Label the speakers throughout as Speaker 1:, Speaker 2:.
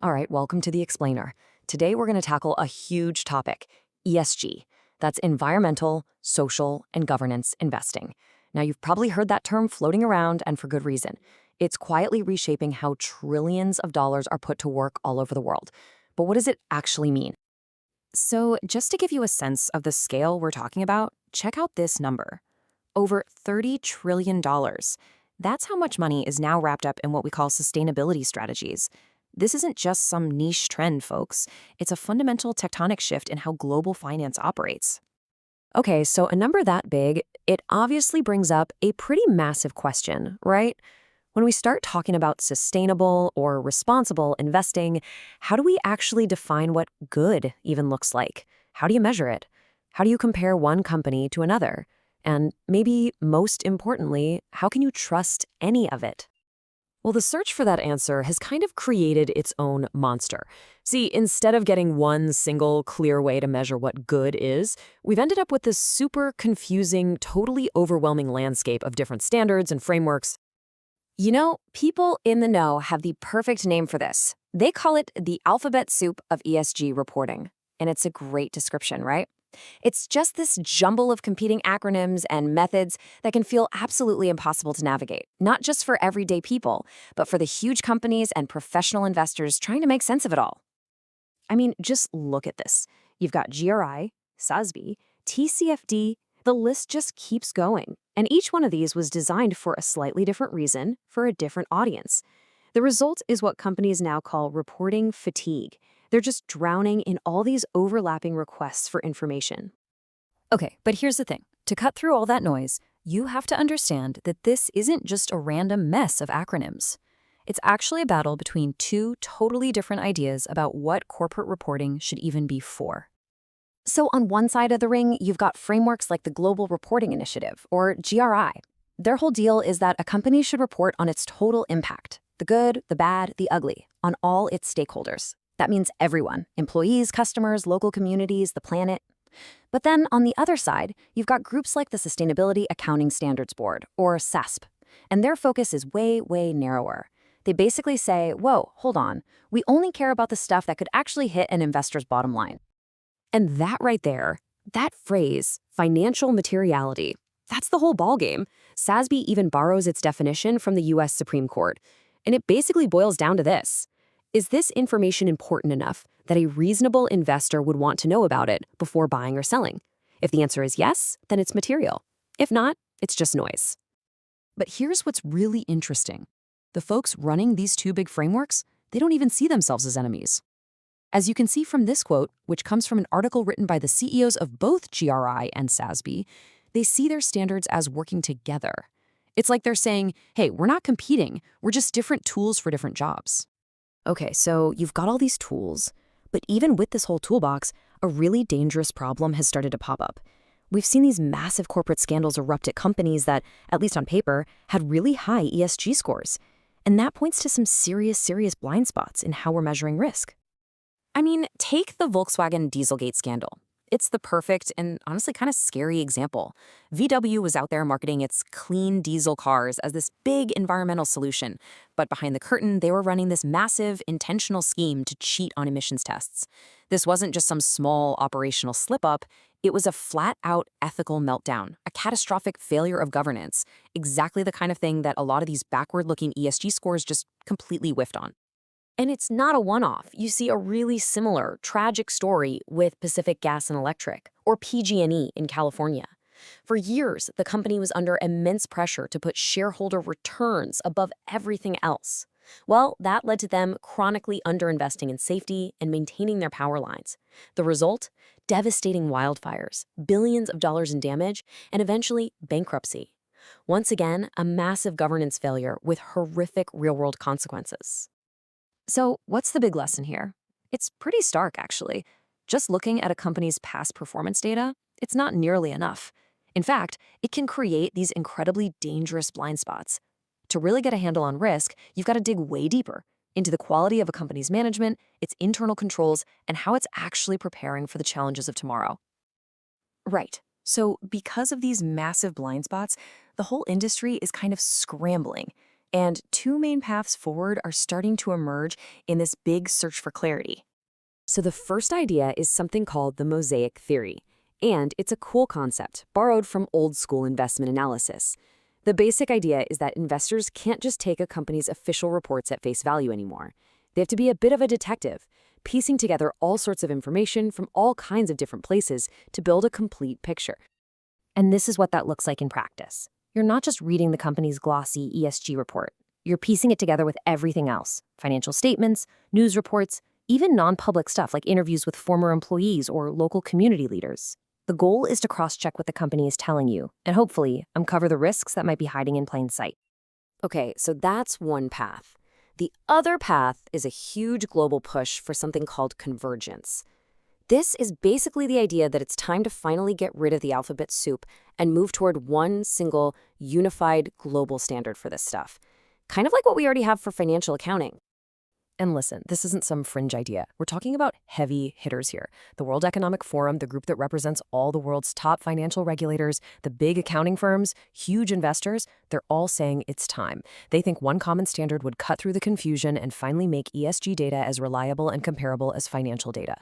Speaker 1: All right, welcome to the Explainer. Today we're going to tackle a huge topic, ESG. That's environmental, social, and governance investing. Now, you've probably heard that term floating around, and for good reason. It's quietly reshaping how trillions of dollars are put to work all over the world. But what does it actually mean? So, just to give you a sense of the scale we're talking about, check out this number. Over $30 trillion. That's how much money is now wrapped up in what we call sustainability strategies. This isn't just some niche trend, folks. It's a fundamental tectonic shift in how global finance operates. Okay, so a number that big, it obviously brings up a pretty massive question, right? When we start talking about sustainable or responsible investing, how do we actually define what good even looks like? How do you measure it? How do you compare one company to another? And maybe most importantly, how can you trust any of it? Well, the search for that answer has kind of created its own monster. See, instead of getting one single clear way to measure what good is, we've ended up with this super confusing, totally overwhelming landscape of different standards and frameworks. You know, people in the know have the perfect name for this. They call it the alphabet soup of ESG reporting. And it's a great description, right? It's just this jumble of competing acronyms and methods that can feel absolutely impossible to navigate, not just for everyday people, but for the huge companies and professional investors trying to make sense of it all. I mean, just look at this. You've got GRI, SASB, TCFD, the list just keeps going. And each one of these was designed for a slightly different reason, for a different audience. The result is what companies now call reporting fatigue. They're just drowning in all these overlapping requests for information. Okay, but here's the thing. To cut through all that noise, you have to understand that this isn't just a random mess of acronyms. It's actually a battle between two totally different ideas about what corporate reporting should even be for. So on one side of the ring, you've got frameworks like the Global Reporting Initiative, or GRI. Their whole deal is that a company should report on its total impact, the good, the bad, the ugly, on all its stakeholders. That means everyone, employees, customers, local communities, the planet. But then on the other side, you've got groups like the Sustainability Accounting Standards Board, or SASB, and their focus is way, way narrower. They basically say, whoa, hold on, we only care about the stuff that could actually hit an investor's bottom line. And that right there, that phrase, financial materiality, that's the whole ballgame. SASB even borrows its definition from the US Supreme Court. And it basically boils down to this. Is this information important enough that a reasonable investor would want to know about it before buying or selling? If the answer is yes, then it's material. If not, it's just noise. But here's what's really interesting. The folks running these two big frameworks, they don't even see themselves as enemies. As you can see from this quote, which comes from an article written by the CEOs of both GRI and SASB, they see their standards as working together. It's like they're saying, hey, we're not competing, we're just different tools for different jobs. Okay, so you've got all these tools, but even with this whole toolbox, a really dangerous problem has started to pop up. We've seen these massive corporate scandals erupt at companies that, at least on paper, had really high ESG scores. And that points to some serious blind spots in how we're measuring risk. I mean, take the Volkswagen Dieselgate scandal. It's the perfect and honestly kind of scary example. VW was out there marketing its clean diesel cars as this big environmental solution, but behind the curtain, they were running this massive, intentional scheme to cheat on emissions tests. This wasn't just some small operational slip-up, it was a flat-out ethical meltdown, a catastrophic failure of governance, exactly the kind of thing that a lot of these backward-looking ESG scores just completely whiffed on. And it's not a one-off. You see a really similar, tragic story with Pacific Gas and Electric, or PG&E in California. For years, the company was under immense pressure to put shareholder returns above everything else. Well, that led to them chronically underinvesting in safety and maintaining their power lines. The result? Devastating wildfires, billions of dollars in damage, and eventually bankruptcy. Once again, a massive governance failure with horrific real-world consequences. So what's the big lesson here? It's pretty stark, actually. Just looking at a company's past performance data, it's not nearly enough. In fact, it can create these incredibly dangerous blind spots. To really get a handle on risk, you've got to dig way deeper into the quality of a company's management, its internal controls, and how it's actually preparing for the challenges of tomorrow. Right. So because of these massive blind spots, the whole industry is kind of scrambling. And two main paths forward are starting to emerge in this big search for clarity. So the first idea is something called the mosaic theory. And it's a cool concept, borrowed from old-school investment analysis. The basic idea is that investors can't just take a company's official reports at face value anymore. They have to be a bit of a detective, piecing together all sorts of information from all kinds of different places to build a complete picture. And this is what that looks like in practice. You're not just reading the company's glossy ESG report. You're piecing it together with everything else: financial statements, news reports, even non-public stuff like interviews with former employees or local community leaders. The goal is to cross-check what the company is telling you and hopefully uncover the risks that might be hiding in plain sight. Okay, so that's one path. The other path is a huge global push for something called convergence. This is basically the idea that it's time to finally get rid of the alphabet soup and move toward one single, unified global standard for this stuff. Kind of like what we already have for financial accounting. And listen, this isn't some fringe idea. We're talking about heavy hitters here. The World Economic Forum, the group that represents all the world's top financial regulators, the big accounting firms, huge investors, they're all saying it's time. They think one common standard would cut through the confusion and finally make ESG data as reliable and comparable as financial data.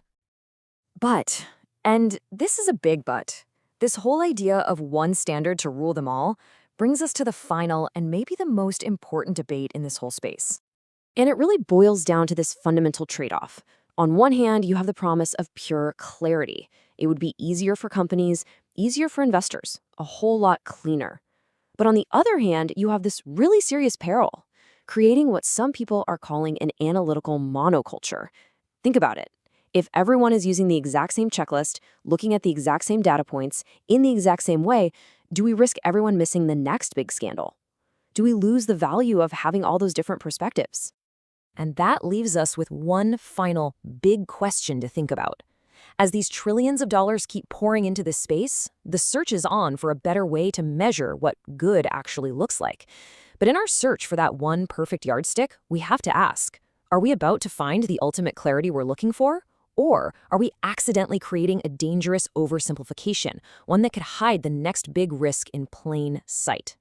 Speaker 1: But, and this is a big but, this whole idea of one standard to rule them all brings us to the final and maybe the most important debate in this whole space. And it really boils down to this fundamental trade-off. On one hand, you have the promise of pure clarity. It would be easier for companies, easier for investors, a whole lot cleaner. But on the other hand, you have this really serious peril, creating what some people are calling an analytical monoculture. Think about it. If everyone is using the exact same checklist, looking at the exact same data points, in the exact same way, do we risk everyone missing the next big scandal? Do we lose the value of having all those different perspectives? And that leaves us with one final big question to think about. As these trillions of dollars keep pouring into this space, the search is on for a better way to measure what good actually looks like. But in our search for that one perfect yardstick, we have to ask, are we about to find the ultimate clarity we're looking for? Or are we accidentally creating a dangerous oversimplification, one that could hide the next big risk in plain sight?